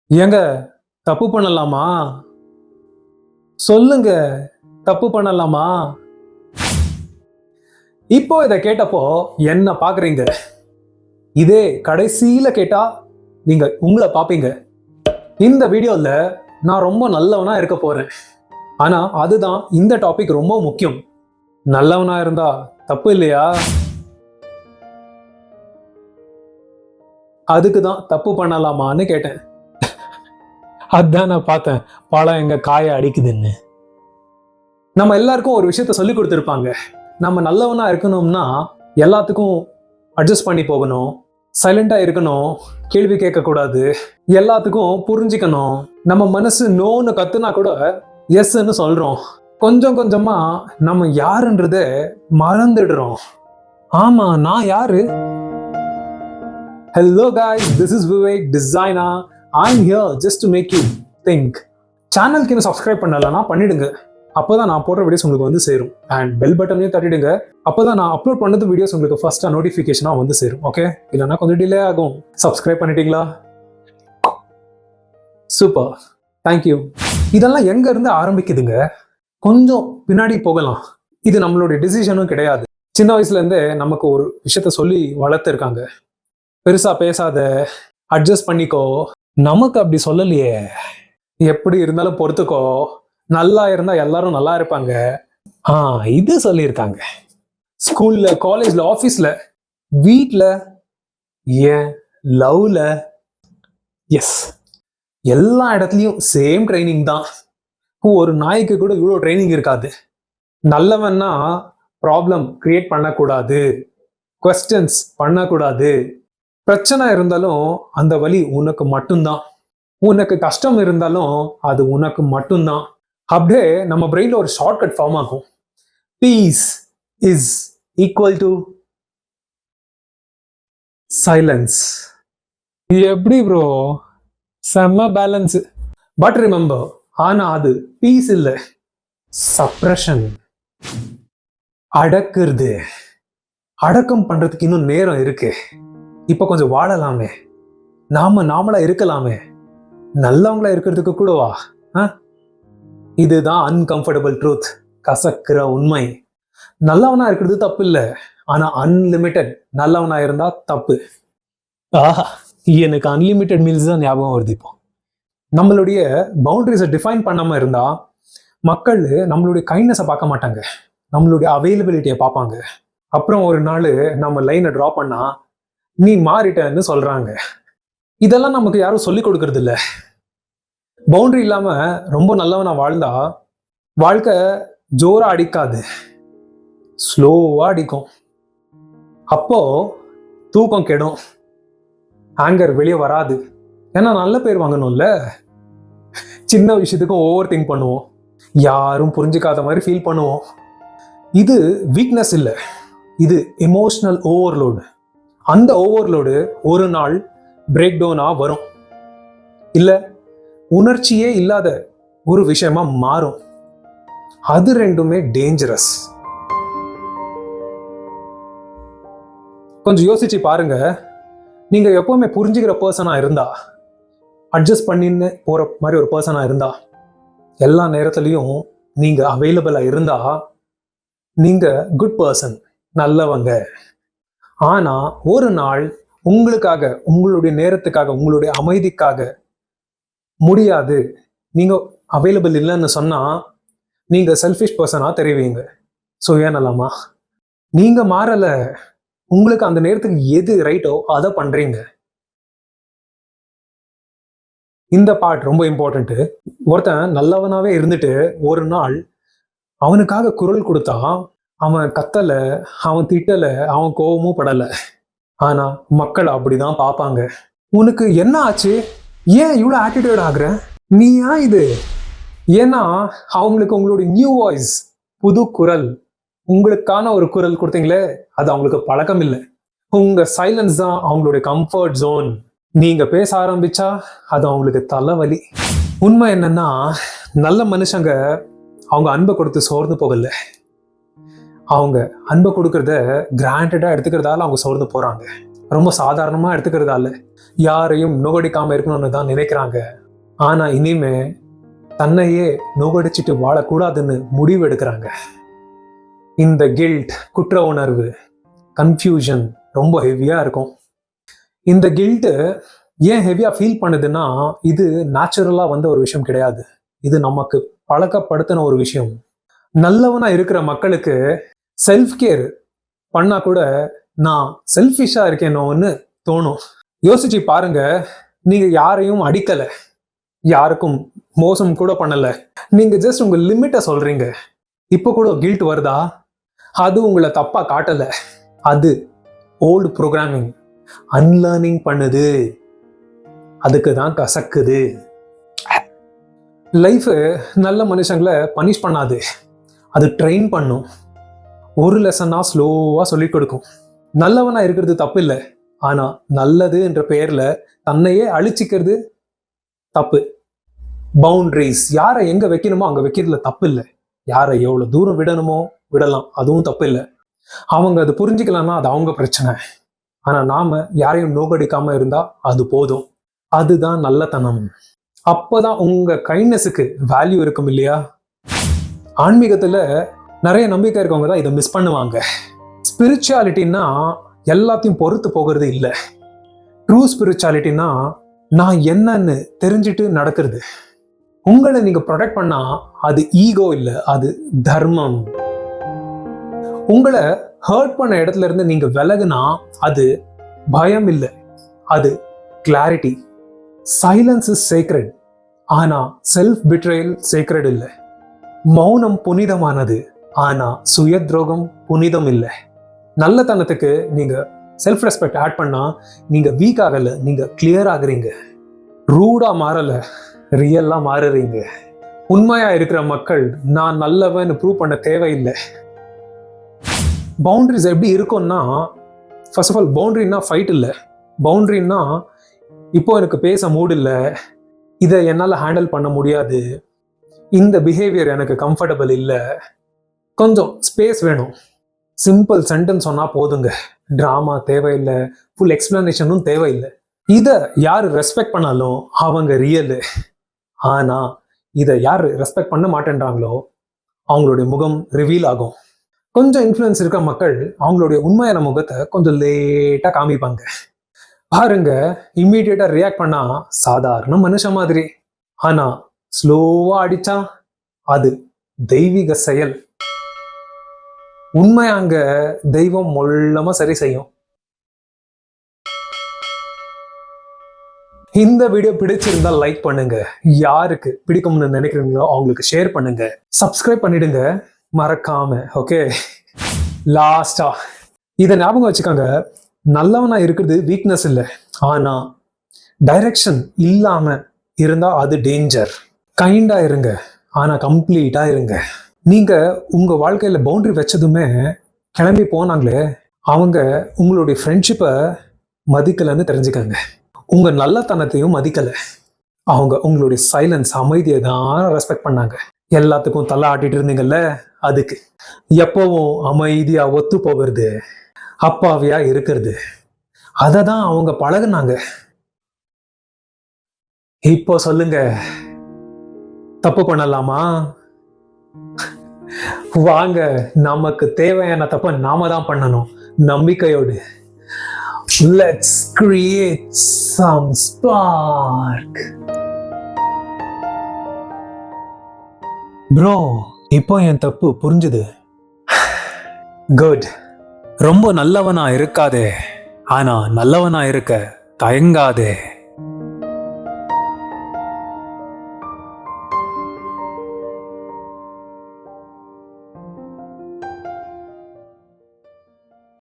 ஏங்க தப்பு பண்ணலாமா? சொல்லுங்க. தப்பு பண்ணலாமா? இப்போ இத கேட்டப்போ என்ன பாக்குறீங்க? இதே கடைசியில கேட்டா நீங்க உங்கள பாப்பீங்க. இந்த வீடியோல நான் ரொம்ப நல்லவனா இருக்க போறேன். ஆனா அதுதான் இந்த டாபிக் ரொம்ப முக்கியம். நல்லவனா இருந்தா தப்பு இல்லையா? அதுக்கு தான் தப்பு பண்ணலாமான்னு கேட்டேன். அதான் நான் பார்த்தேன் பழம் எங்க காய அடிக்குதுன்னு. நம்ம எல்லாருக்கும் ஒரு விஷயத்த சொல்லி கொடுத்துருப்பாங்க. நம்ம நல்லவனா இருக்கணும்னா எல்லாத்துக்கும் அட்ஜஸ்ட் பண்ணி போகணும், சைலண்டா இருக்கணும், கேள்வி கேட்கக்கூடாது, எல்லாத்துக்கும் புரிஞ்சுக்கணும். நம்ம மனசு நோன்னு கத்துனா கூட எஸ்ன்னு சொல்றோம். கொஞ்சம் கொஞ்சமா நம்ம யாருன்றத மறந்துடுறோம். ஆமா, நான் யாரு? Hello guys, this is Vivek, designer. I'm here just to make you think. சேனலுக்கு இன்னும் சப்ஸ்கிரைப் பண்ணலன்னா பண்ணிடுங்க. அப்போதான் நான் போடுற வீடியோஸ் உங்களுக்கு வந்து சேரும். அண்ட் பெல் பட்டனையும் தட்டிடுங்க. அப்போதான் நான் அப்லோட் பண்ணது வீடியோஸ் உங்களுக்கு ஃபர்ஸ்டா நோட்டிஃபிகேஷனா வந்து சேரும். ஓகே, இல்லைன்னா கொஞ்சம் டிலே ஆகும். சப்ஸ்கிரைப் பண்ணிட்டீங்களா? Super, thank you. இதெல்லாம் எங்க இருந்து ஆரம்பிக்குதுங்க? கொஞ்சம் பின்னாடி போகலாம். இது நம்மளுடைய டிசிஷனும் கிடையாது. சின்ன வயசுல இருந்தே நமக்கு ஒரு விஷயத்த சொல்லி வளர்த்துருக்காங்க. பெருசா பேசாத, அட்ஜஸ்ட் பண்ணிக்கோ. நமக்கு அப்படி சொல்லலையே. எப்படி இருந்தாலும் பொறுத்துக்கோ, நல்லா இருந்தா எல்லாரும் நல்லா இருப்பாங்க. இது சொல்லியிருக்காங்க. ஸ்கூல்ல, காலேஜ்ல, ஆபீஸ்ல, வீட்ல, ஏன் லவ்ல, எஸ், எல்லா இடத்துலயும் சேம் ட்ரைனிங் தான். ஒரு நாய்க்கு கூட இவ்வளோ ட்ரைனிங் இருக்காது. நல்லவன்னா ப்ராப்ளம் கிரியேட் பண்ணக்கூடாது, கொஸ்டின்ஸ் பண்ணக்கூடாது. பிரச்சனை இருந்தாலும் அந்த வலி உனக்கு மட்டும்தான். உனக்கு கஷ்டம் இருந்தாலும் அது உனக்கு மட்டும்தான். அப்படியே நம்ம பிரெயின்ல ஒரு ஷார்ட்கட் ஃபார்ம் ஆகும். Peace is equal to silence. எப்படி ப்ரோ? செம்ம பேலன்ஸ். பட் ரிமெம்பர், ஆனா அது பீஸ் இல்லை, சப்ரஷன். அடக்குறது. அடக்கம் பண்றதுக்கு இன்னும் நேரம் இருக்கு. இப்ப கொஞ்சம் வாழலாமே, நாமளா இருக்கலாமே, நல்லவங்களா இருக்கிறதுக்கு கூடவா? இதுதான் அன்கம்ஃபர்டபுள் ட்ரூத், கசக்கிற உண்மை. நல்லவனா இருக்கிறது தப்பு இல்லை, ஆனா அன்லிமிட்டெட் நல்லவனா இருந்தா தப்பு. ஆஹா, எனக்கு அன்லிமிட்டெட் மீல்ஸ் தான் ஞாபகம் வருது. இப்போ நம்மளுடைய பவுண்டரிஸை டிஃபைன் பண்ணாம இருந்தா மக்கள் நம்மளுடைய கைண்ட்னஸை பார்க்க மாட்டாங்க, நம்மளுடைய அவைலபிலிட்டியை பார்ப்பாங்க. அப்புறம் ஒரு நாள் நம்ம லைனை ட்ரா பண்ணா நீ மாறிட்டன்னு சொல்றாங்க. இதெல்லாம் நமக்கு யாரும் சொல்லி கொடுக்கறது இல்லை. பவுண்டரி இல்லாம ரொம்ப நல்லவனா வாழ்ந்தா வாழ்க்கை ஜோரா அடிக்காது, ஸ்லோவா அடிக்கும். அப்போ தூக்கம் கெடும், ஆங்கர் வெளியே வராது. ஏன்னா நல்ல பேர் வாங்கணும்ல. சின்ன விஷயத்துக்கும் ஓவர் திங்க் பண்ணுவோம், யாரும் புரிஞ்சுக்காத மாதிரி ஃபீல் பண்ணுவோம். இது வீக்னஸ் இல்லை, இது எமோஷனல் ஓவர்லோடு. அந்த ஓவர்லோடு ஒரு நாள் பிரேக் டவுனா வரும், இல்ல உணர்ச்சியே இல்லாத ஒரு விஷயமா மாறும். அது ரெண்டுமே டேஞ்சரஸ். கொஞ்சம் யோசிச்சு பாருங்க. நீங்க எப்பவுமே புரிஞ்சுக்கிற பர்சனா இருந்தா, அட்ஜஸ்ட் பண்ணின்னு போற மாதிரி ஒரு பர்சனா இருந்தா, எல்லா நேரத்துலையும் நீங்க அவைலபிளா இருந்தா நீங்க குட் பர்சன், நல்லவங்க. ஆனா ஒரு நாள் உங்களுக்காக, உங்களுடைய நேரத்துக்காக, உங்களுடைய அமைதிக்காக முடியாது, நீங்க அவைலபிள் இல்லைன்னு சொன்னா நீங்க செல்ஃபிஷ் பர்சனா தெரிவிங்க. சுயநலமா. நீங்க மாறல, உங்களுக்கு அந்த நேரத்துக்கு எது ரைட்டோ அதை பண்றீங்க. இந்த பார்ட் ரொம்ப இம்பார்ட்டன்ட். ஒருத்தன் நல்லவனாவே இருந்துட்டு ஒரு நாள் அவனுக்காக குரல் கொடுத்தா அவன் கத்தல, அவன் திட்டல, அவன் கோபமும் படல. ஆனா மக்கள் அப்படிதான் பார்ப்பாங்க. உனக்கு என்ன ஆச்சு? ஏன் இவ்வளவு ஆட்டிடியூட் ஆகுற? நீ ஏன் இது? ஏன்னா அவங்களுக்கு உங்களுடைய நியூ வாய்ஸ், புது குரல், உங்களுக்கான ஒரு குரல் கொடுத்தீங்களே, அது அவங்களுக்கு பழக்கம் இல்லை. உங்க சைலன்ஸ் தான் அவங்களுடைய கம்ஃபர்ட் ஜோன். நீங்க பேச ஆரம்பிச்சா அது அவங்களுக்கு தலைவலி. உண்மை என்னன்னா, நல்ல மனுஷங்க அவங்க அன்பை கொடுத்து சோர்ந்து போகல, அவங்க அன்பை கொடுக்கறத கிராண்டடா எடுத்துக்கிறதால அவங்க சோர்ந்து போறாங்க. ரொம்ப சாதாரணமா எடுத்துக்கிறதால யாரையும் நோகடிக்காம இருக்கணும்னு தான் நினைக்கிறாங்க. ஆனா இனிமே தன்னையே நோகடிச்சிட்டு வாழக்கூடாதுன்னு முடிவு எடுக்கிறாங்க. இந்த கில்ட், குற்ற உணர்வு, கன்ஃபியூஷன் ரொம்ப ஹெவியா இருக்கும். இந்த கில்ட்டு ஏன் ஹெவியா ஃபீல் பண்ணுதுன்னா, இது நேச்சுரலா வந்த ஒரு விஷயம் கிடையாது. இது நமக்கு பழக்கப்படுத்தின ஒரு விஷயம். நல்லவனா இருக்கிற மக்களுக்கு செல்ஃப் கேர் பண்ணா கூட நான் செல்ஃபிஷா இருக்கேனோன்னு தோணும். யோசிச்சு பாருங்க, நீங்க யாரையும் அடிக்கல, யாருக்கும் மோசம் கூட பண்ணல, நீங்க ஜஸ்ட் உங்க லிமிட்டை சொல்றீங்க. இப்போ கூட கில்ட் வருதா? அது உங்களை தப்பா காட்டல, அது ஓல்டு ப்ரோக்ராமிங் அன்லேர்னிங் பண்ணுது. அதுக்கு தான் கசக்குது. லைஃப் நல்ல மனுஷங்களை பனிஷ் பண்ணாது, அது ட்ரெயின் பண்ணும். ஒரு லெசனா ஸ்லோவா சொல்லிக் கொடுக்கும். நல்லவனா இருக்கிறது தப்பு இல்லை, ஆனா நல்லது என்ற பெயர்ல தன்னையே அழிச்சிக்கிறது தப்பு. பவுண்டரிஸ், யாரை எங்க வைக்கணுமோ அங்க வைக்கிறதுல தப்பு இல்லை. யாரை எவ்வளவு தூரம் விடணுமோ விடலாம், அதுவும் தப்பு இல்லை. அவங்க அது புரிஞ்சுக்கலாம்னா அது அவங்க பிரச்சனை. ஆனா நாம யாரையும் நோகடிக்காம இருந்தா அது போதும். அதுதான் நல்லத்தனம். அப்பதான் உங்க கைண்ட்னஸுக்கு வேல்யூ இருக்கும் இல்லையா? ஆன்மீகத்துல நிறைய நம்பிக்கை இருக்கவங்க தான் இதை மிஸ் பண்ணுவாங்க. ஸ்பிரிச்சுவாலிட்டின்னா எல்லாத்தையும் பொறுத்து போகிறது இல்லை. ட்ரூ ஸ்பிரிச்சுவாலிட்டினா நான் என்னன்னு தெரிஞ்சுட்டு நடக்கிறது. உங்களை நீங்க ப்ரொடெக்ட் பண்ணா அது ஈகோ இல்லை, அது தர்மம். உங்களை ஹர்ட் பண்ண இடத்துல இருந்து நீங்க விலகுனா அது பயம் இல்லை, அது கிளாரிட்டி. சைலன்ஸ் இஸ் சேக்ரெட், ஆனா செல்ஃப் பிட்ரேயல் சேக்ரெட் இல்லை. மௌனம் புனிதமானது, ஆனா சுய துரோகம் புனிதம் இல்லை. நல்லத்தனத்துக்கு நீங்க செல்ஃப் ரெஸ்பெக்ட் ஆட் பண்ணா நீங்க வீக் ஆகல, நீங்க கிளியர் ஆகுறீங்க. ரூடா மாறல, ரியல்லா மாறுறீங்க. உண்மையா இருக்கிற மக்கள் நான் நல்லவன்னு ப்ரூவ் பண்ண தேவையில்லை. பவுண்டரிஸ் எப்படி இருக்கும்னா, ஃபர்ஸ்ட் ஆஃப் ஆல் பவுண்டரின்னா ஃபைட் இல்லை. பவுண்டரின்னா இப்போ எனக்கு பேச மூடு இல்லை, இதை என்னால் ஹேண்டில் பண்ண முடியாது, இந்த பிஹேவியர் எனக்கு கம்ஃபர்டபுள் இல்லை, கொஞ்சம் ஸ்பேஸ் வேணும். சிம்பிள் சென்டென்ஸ் சொன்னால் போதுங்க, ட்ராமா தேவையில்லை, ஃபுல் எக்ஸ்பிளனேஷனும் தேவையில்லை. இதை யார் ரெஸ்பெக்ட் பண்ணாலும் அவங்க ரியலு. ஆனால் இதை யார் ரெஸ்பெக்ட் பண்ண மாட்டேன்றாங்களோ அவங்களுடைய முகம் ரிவீல் ஆகும். கொஞ்சம் இன்ஃப்ளூயன்ஸ் இருக்க மக்கள் அவங்களுடைய உண்மையான முகத்தை கொஞ்சம் லேட்டாக காமிப்பாங்க. பாருங்க, இம்மீடியட்டா ரியாக்ட் பண்ணா சாதாரண மனுஷன் மாதிரி, ஆனா ஸ்லோவா அடிச்சா அது தெய்வீக செயல். உண்மையாங்க தெய்வம் மொல்லமா சரி செய்யும். இந்த வீடியோ பிடிச்சிருந்தா லைக் பண்ணுங்க, யாருக்கு பிடிக்கும்னு நினைக்கிறீங்களோ அவங்களுக்கு ஷேர் பண்ணுங்க, சப்ஸ்கிரைப் பண்ணிடுங்க மறக்காம. ஓகே, லாஸ்டா இதை ஞாபகம் வச்சுக்கோங்க, நல்லவனா இருக்கிறது வீக்னஸ் இல்லை, ஆனா டைரக்ஷன் இல்லாம இருந்தா அது டேஞ்சர். கைண்டா இருங்க, ஆனா கம்ப்ளீட்டா இருங்க. நீங்க உங்க வாழ்க்கையில பவுண்டரி வச்சதுமே கிளம்பி போனாங்களே அவங்க உங்களுடைய ஃப்ரெண்ட்ஷிப்பை மதிக்கலைன்னு தெரிஞ்சுக்கங்க. உங்க நல்லத்தனத்தையும் மதிக்கலை, அவங்க உங்களுடைய சைலன்ஸ், அமைதியை தான் ரெஸ்பெக்ட் பண்ணாங்க. எல்லாத்துக்கும் தலை ஆட்டிட்டு இருந்தீங்கல்ல, அதுக்கு எப்பவும் அமைதியா ஒத்து போகிறது, அப்பாவியா இருக்கிறது, அதை தான் அவங்க பழகுனாங்க. இப்போ சொல்லுங்க, தப்பு பண்ணலாமா? வாங்க, நமக்கு தேவையான தப்ப நாம தான் பண்ணணும், நம்பிக்கையோடு. Let's create some spark. Bro, இப்போ என் தப்பு புரிஞ்சுது. குட். ரொம்ப நல்லவனா இருக்காதே, ஆனா நல்லவனா இருக்க தயங்காதே.